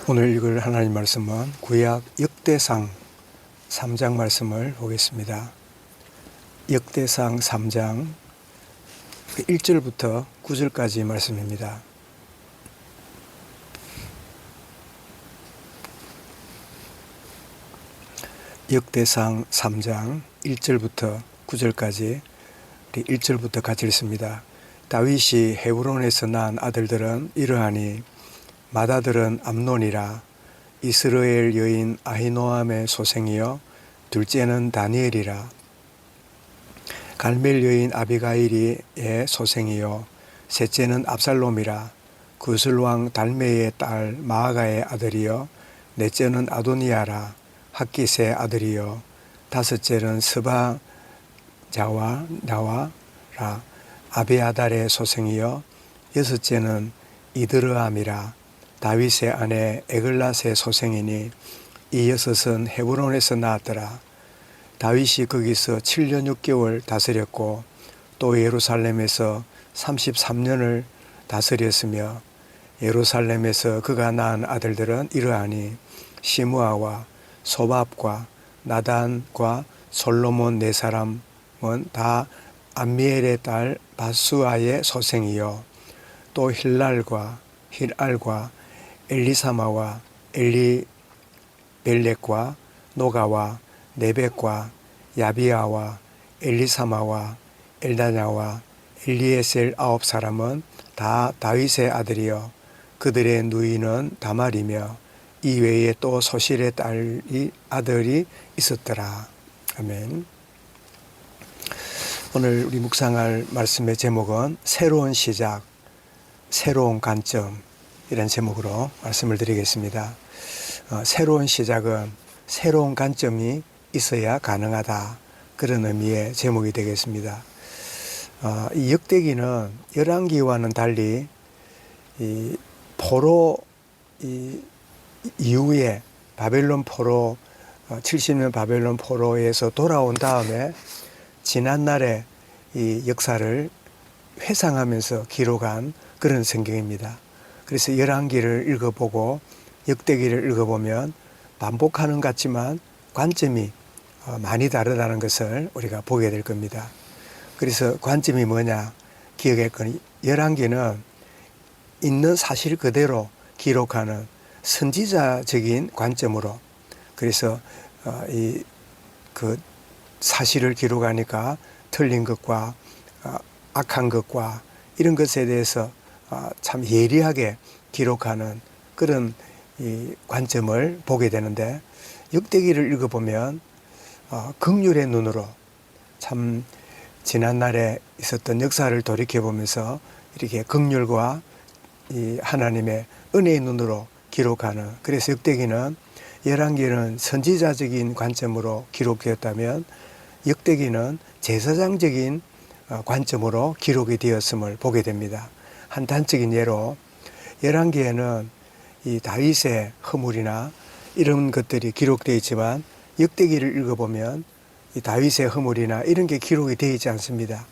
오늘 읽을 하나님 말씀은 구약 역대상 3장 말씀을 보겠습니다. 역대상 3장 1절부터 9절까지 말씀입니다. 역대상 3장 1절부터 9절까지 우리 1절부터 같이 읽습니다. 다윗이 헤브론에서 낳은 아들들은 이러하니 맏아들은 암논이라. 이스라엘 여인 아히노암의 소생이요 둘째는 다니엘이라. 갈멜 여인 아비가일이의 소생이요 셋째는 압살롬이라. 구슬왕 달메의 딸 마아가의 아들이요 넷째는 아도니아라. 학깃의 아들이요 다섯째는 스바자와 나와라. 아비아달의 소생이요 여섯째는 이드르암이라. 다윗의 아내 에글랏의 소생이니 이 여섯은 헤브론에서 낳았더라. 다윗이 거기서 7년 6개월 다스렸고 또 예루살렘에서 33년을 다스렸으며 예루살렘에서 그가 낳은 아들들은 이러하니 시므아와 소밥과 나단과 솔로몬 네 사람은 다 암미엘의 딸 바수아의 소생이요 또 힐랄과 엘리사마와 엘리벨렉과 노가와 네벡과 야비아와 엘리사마와 엘다냐와 엘리에셀 9사람은 다 다윗의 아들이요 그들의 누이는 다말이며 이 외에 또 소실의 아들이 있었더라. 아멘. 오늘 우리 묵상할 말씀의 제목은 새로운 시작, 새로운 관점, 이런 제목으로 말씀을 드리겠습니다. 새로운 시작은 새로운 관점이 있어야 가능하다, 그런 의미의 제목이 되겠습니다. 이 역대기는 열왕기와는 달리 이 포로 이후에 바벨론 포로 70년 바벨론 포로에서 돌아온 다음에 지난날의 이 역사를 회상하면서 기록한 그런 성경입니다. 그래서 열왕기를 읽어보고 역대기를 읽어보면 반복하는 것 같지만 관점이 많이 다르다는 것을 우리가 보게 될 겁니다. 그래서 관점이 뭐냐 기억할 건 열왕기는 있는 사실 그대로 기록하는 선지자적인 관점으로, 그래서 그 사실을 기록하니까 틀린 것과 악한 것과 이런 것에 대해서 참 예리하게 기록하는 그런 이 관점을 보게 되는데, 역대기를 읽어보면 긍휼의 눈으로 참 지난날에 있었던 역사를 돌이켜보면서 이렇게 긍휼과 이 하나님의 은혜의 눈으로 기록하는, 그래서 역대기는 열왕기는 선지자적인 관점으로 기록되었다면 역대기는 제사장적인 관점으로 기록이 되었음을 보게 됩니다. 한 단적인 예로 열왕기에는 이 다윗의 허물이나 이런 것들이 기록되어 있지만 역대기를 읽어보면 이 다윗의 허물이나 이런 게 기록이 되어 있지 않습니다.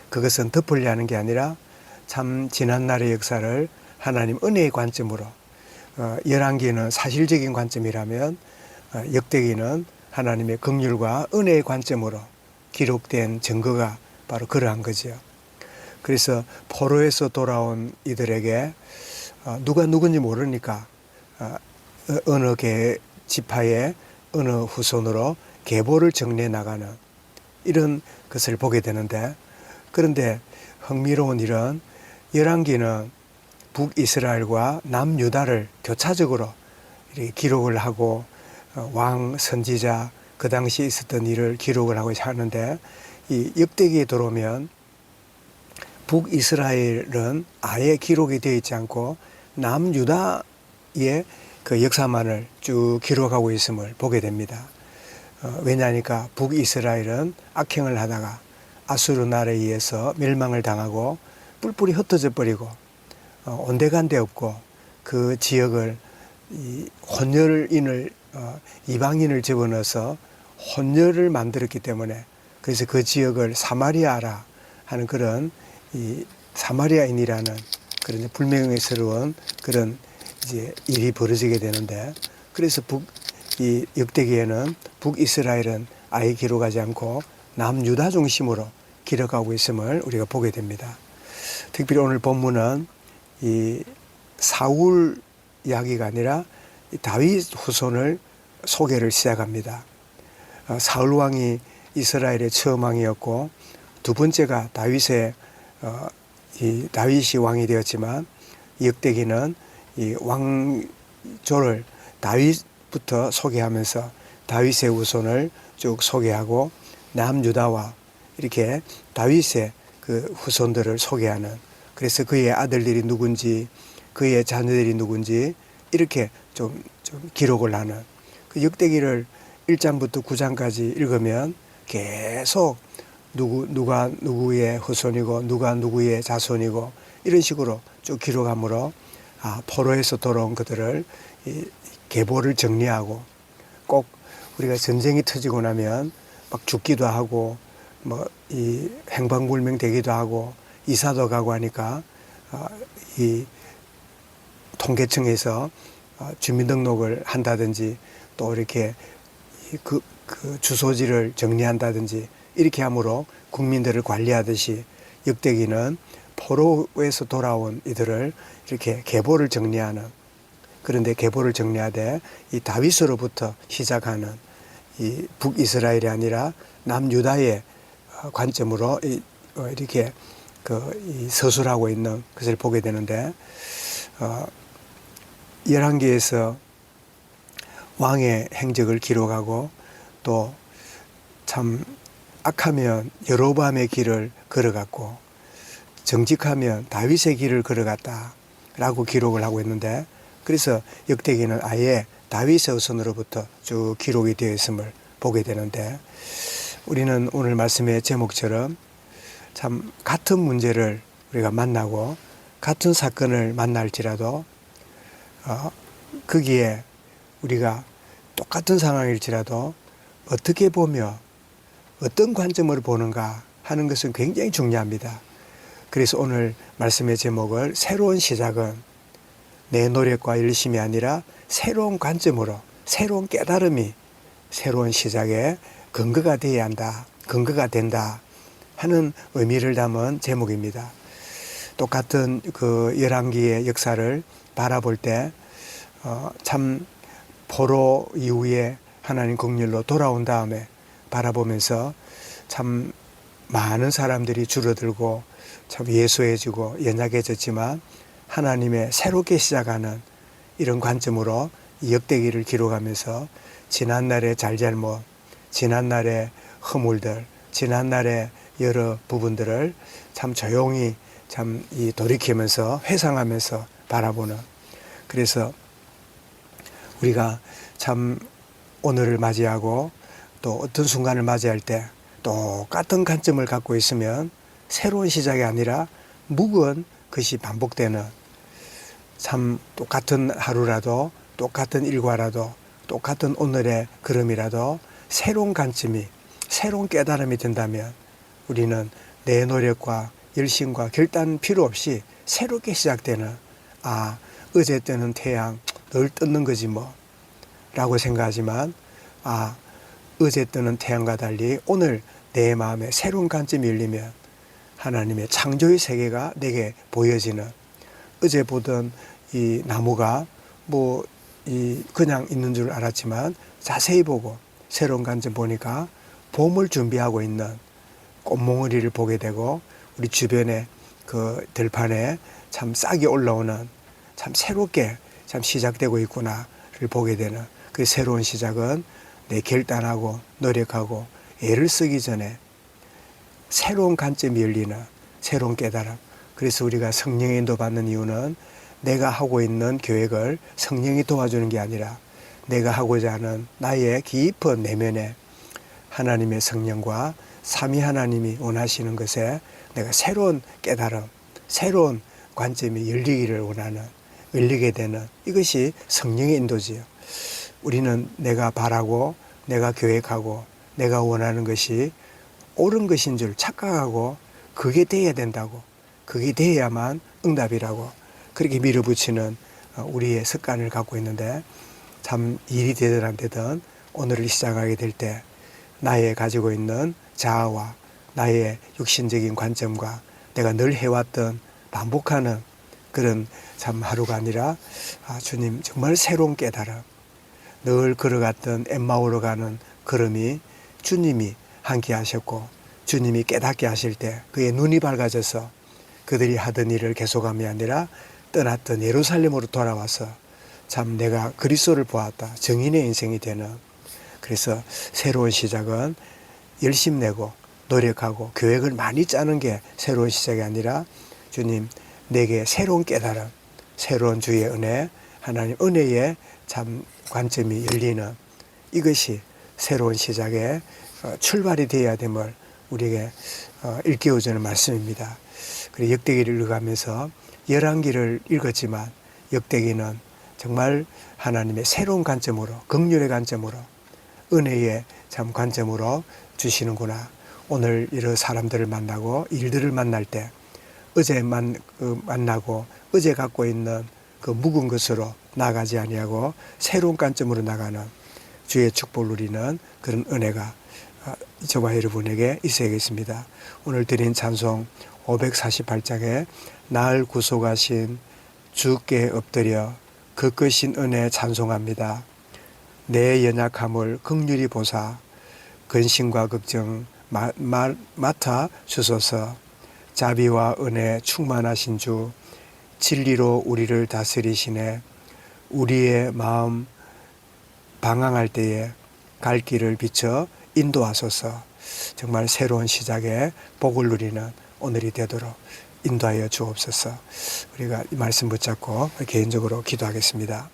그것은 덮으려 하는 게 아니라 참 지난날의 역사를 하나님 은혜의 관점으로, 열왕기는 사실적인 관점이라면 역대기는 하나님의 긍휼과 은혜의 관점으로 기록된 증거가 바로 그러한 거죠. 그래서 포로에서 돌아온 이들에게 누가 누군지 모르니까 어느 지파의 어느 후손으로 계보를 정리해 나가는 이런 것을 보게 되는데, 그런데 흥미로운 일은 열왕기는 북이스라엘과 남유다를 교차적으로 이렇게 기록을 하고 왕, 선지자, 그 당시에 있었던 일을 기록을 하고 하는데, 이 역대기에 들어오면 북이스라엘은 아예 기록이 되어 있지 않고 남유다의 그 역사만을 쭉 기록하고 있음을 보게 됩니다. 왜냐하니까 북이스라엘은 악행을 하다가 아수르 나라에 의해서 멸망을 당하고 뿔뿔이 흩어져 버리고 온데간데 없고, 그 지역을 혼혈인을 이방인을 집어넣어서 혼혈을 만들었기 때문에, 그래서 그 지역을 사마리아라 하는 그런 이 사마리아인이라는 그런 불명예스러운 그런 이제 일이 벌어지게 되는데, 그래서 이 역대기에는 북이스라엘은 아예 기록하지 않고 남유다 중심으로 기록하고 있음을 우리가 보게 됩니다. 특별히 오늘 본문은 이 사울 이야기가 아니라 이 다윗 후손을 소개를 시작합니다. 사울 왕이 이스라엘의 처음 왕이었고, 두 번째가 이 다윗이 왕이 되었지만, 역대기는 이 왕조를 다윗부터 소개하면서 다윗의 후손을 쭉 소개하고 남유다와 이렇게 다윗의 그 후손들을 소개하는, 그래서 그의 아들들이 누군지 그의 자녀들이 누군지 이렇게 좀 기록을 하는, 그 역대기를 1장부터 9장까지 읽으면 계속 누가 누구의 후손이고 누가 누구의 자손이고 이런 식으로 쭉 기록하므로 포로에서 돌아온 그들을 이 계보를 정리하고, 꼭 우리가 전쟁이 터지고 나면 막 죽기도 하고 뭐 이 행방불명 되기도 하고 이사도 가고 하니까 이 통계청에서 주민등록을 한다든지 또 이렇게 그 주소지를 정리한다든지 이렇게 함으로 국민들을 관리하듯이 역대기는 포로에서 돌아온 이들을 이렇게 계보를 정리하는, 그런데 계보를 정리하되 이 다윗으로부터 시작하는 이 북이스라엘이 아니라 남유다의 관점으로 이렇게 이 서술하고 있는 것을 보게 되는데, 열왕기에서 왕의 행적을 기록하고 또 참 악하면 여로보암의 길을 걸어갔고 정직하면 다윗의 길을 걸어갔다라고 기록을 하고 있는데, 그래서 역대기는 아예 다윗의 후손으로부터 쭉 기록이 되어 있음을 보게 되는데, 우리는 오늘 말씀의 제목처럼 참 같은 문제를 우리가 만나고 같은 사건을 만날지라도 거기에 우리가 똑같은 상황일지라도 어떻게 보며 어떤 관점으로 보는가 하는 것은 굉장히 중요합니다. 그래서 오늘 말씀의 제목을 새로운 시작은 내 노력과 열심이 아니라 새로운 관점으로, 새로운 깨달음이 새로운 시작의 근거가 되어야 한다, 근거가 된다 하는 의미를 담은 제목입니다. 똑같은 그 열왕기의 역사를 바라볼 때 참 포로 이후에 하나님 긍휼로 돌아온 다음에 바라보면서 참 많은 사람들이 줄어들고 참 예소해지고 연약해졌지만 하나님의 새롭게 시작하는 이런 관점으로 이 역대기를 기록하면서 지난날의 잘잘못, 지난날의 허물들, 지난날의 여러 부분들을 참 조용히 참 돌이키면서 회상하면서 바라보는, 그래서 우리가 참 오늘을 맞이하고 또 어떤 순간을 맞이할 때 똑같은 관점을 갖고 있으면 새로운 시작이 아니라 묵은 것이 반복되는, 참 똑같은 하루라도 똑같은 일과라도 똑같은 오늘의 걸음이라도 새로운 관점이, 새로운 깨달음이 된다면 우리는 내 노력과 열심과 결단 필요 없이 새롭게 시작되는, 어제 뜨는 태양 늘 떴는 거지 뭐 라고 생각하지만 어제 뜨는 태양과 달리 오늘 내 마음에 새로운 관점이 열리면 하나님의 창조의 세계가 내게 보여지는, 어제 보던 이 나무가 그냥 있는 줄 알았지만 자세히 보고 새로운 관점 보니까 봄을 준비하고 있는 꽃몽우리를 보게 되고, 우리 주변에 그 들판에 참 싹이 올라오는, 참 새롭게 참 시작되고 있구나를 보게 되는, 그 새로운 시작은 내 결단하고 노력하고 애를 쓰기 전에 새로운 관점이 열리는 새로운 깨달음. 그래서 우리가 성령의 인도 받는 이유는 내가 하고 있는 계획을 성령이 도와주는 게 아니라 내가 하고자 하는 나의 깊은 내면에 하나님의 성령과 삼위 하나님이 원하시는 것에 내가 새로운 깨달음, 새로운 관점이 열리기를 원하는, 열리게 되는, 이것이 성령의 인도지요. 우리는 내가 바라고 내가 계획하고 내가 원하는 것이 옳은 것인 줄 착각하고 그게 돼야 된다고, 그게 돼야만 응답이라고 그렇게 밀어붙이는 우리의 습관을 갖고 있는데 참 일이 되든 안 되든 오늘을 시작하게 될 때 나의 가지고 있는 자아와 나의 육신적인 관점과 내가 늘 해왔던 반복하는 그런 참 하루가 아니라 주님 정말 새로운 깨달음, 늘 걸어갔던 엠마오로 가는 걸음이 주님이 함께 하셨고 주님이 깨닫게 하실 때 그의 눈이 밝아져서 그들이 하던 일을 계속함이 아니라 떠났던 예루살렘으로 돌아와서 참 내가 그리스도를 보았다. 정인의 인생이 되는. 그래서 새로운 시작은 열심 내고 노력하고 계획을 많이 짜는 게 새로운 시작이 아니라 주님 내게 새로운 깨달음, 새로운 주의 은혜, 하나님 은혜의 참 관점이 열리는 이것이 새로운 시작의 출발이 되어야 됨을 우리에게 일깨워주는 말씀입니다. 그리고 역대기를 읽으면서 열왕기를 읽었지만 역대기는 정말 하나님의 새로운 관점으로 긍휼의 관점으로 은혜의 참 관점으로 주시는구나. 오늘 이런 사람들을 만나고 일들을 만날 때 어제 만나고 어제 갖고 있는 그 묵은 것으로 나가지 아니하고 새로운 관점으로 나가는 주의 축복을 누리는 그런 은혜가 저와 여러분에게 있어야겠습니다. 오늘 드린 찬송 548장에 날 구속하신 주께 엎드려 그 크신 은혜 찬송합니다. 내 연약함을 긍휼히 보사 근심과 걱정 맡아 주소서. 자비와 은혜 충만하신 주 진리로 우리를 다스리시네. 우리의 마음 방황할 때에 갈 길을 비춰 인도하소서. 정말 새로운 시작에 복을 누리는 오늘이 되도록 인도하여 주옵소서. 우리가 이 말씀 붙잡고 개인적으로 기도하겠습니다.